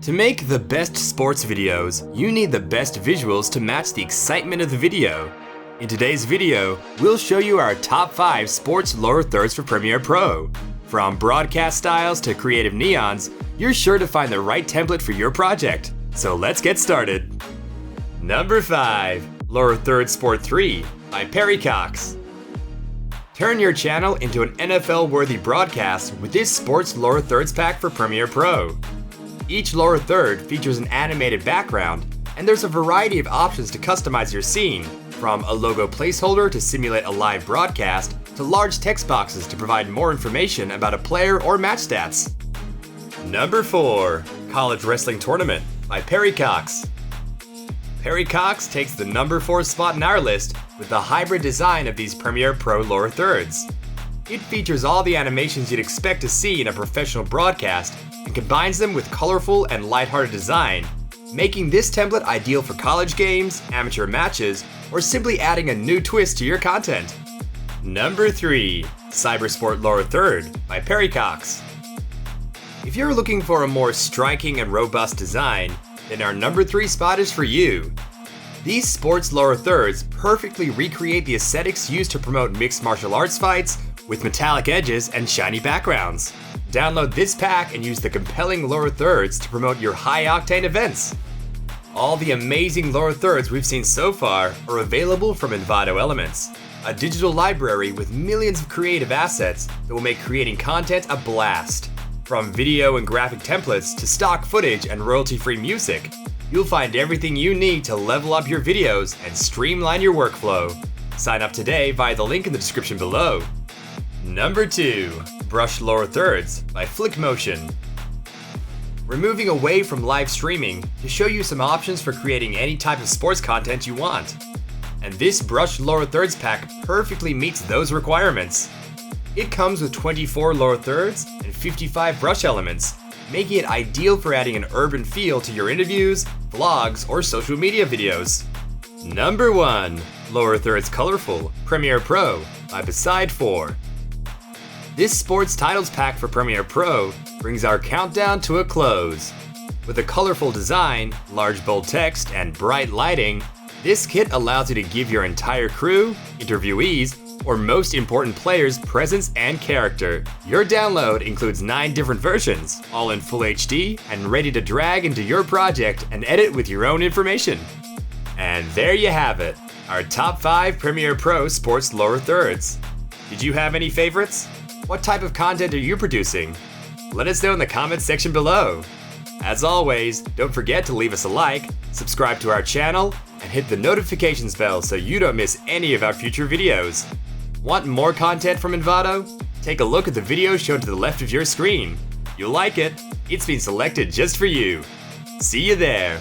To make the best sports videos, you need the best visuals to match the excitement of the video. In today's video, we'll show you our top 5 sports lower thirds for Premiere Pro. From broadcast styles to creative neons, you're sure to find the right template for your project. So let's get started. Number 5. Lower Third Sport 3 by PerryCox. Turn your channel into an NFL-worthy broadcast with this sports lower thirds pack for Premiere Pro. Each lower third features an animated background, and there's a variety of options to customize your scene, from a logo placeholder to simulate a live broadcast, to large text boxes to provide more information about a player or match stats. Number 4. College Wrestling Tournament by PerryCox. PerryCox takes the number 4 spot in our list with the hybrid design of these Premiere Pro lower thirds. It features all the animations you'd expect to see in a professional broadcast and combines them with colorful and lighthearted design, making this template ideal for college games, amateur matches, or simply adding a new twist to your content. Number 3. Cybersport Lower Third by PerryCox. If you're looking for a more striking and robust design, then our number 3 spot is for you. These sports lower thirds perfectly recreate the aesthetics used to promote mixed martial arts fights with metallic edges and shiny backgrounds. Download this pack and use the compelling lower thirds to promote your high-octane events. All the amazing lower thirds we've seen so far are available from Envato Elements, a digital library with millions of creative assets that will make creating content a blast. From video and graphic templates to stock footage and royalty-free music, you'll find everything you need to level up your videos and streamline your workflow. Sign up today via the link in the description below. Number 2. Brush Lower Thirds by flikmotion. We're moving away from live streaming to show you some options for creating any type of sports content you want. And this brush lower thirds pack perfectly meets those requirements. It comes with 24 lower thirds and 55 brush elements, making it ideal for adding an urban feel to your interviews, vlogs, or social media videos. Number 1. Lower Thirds Colorful Premiere Pro by Beside 4. This sports titles pack for Premiere Pro brings our countdown to a close. With a colorful design, large bold text, and bright lighting, this kit allows you to give your entire crew, interviewees, or most important players presence and character. Your download includes 9 different versions, all in full HD and ready to drag into your project and edit with your own information. And there you have it, our top 5 Premiere Pro sports lower thirds. Did you have any favorites? What type of content are you producing? Let us know in the comments section below. As always, don't forget to leave us a like, subscribe to our channel, and hit the notifications bell so you don't miss any of our future videos. Want more content from Envato? Take a look at the video shown to the left of your screen. You'll like it. It's been selected just for you. See you there.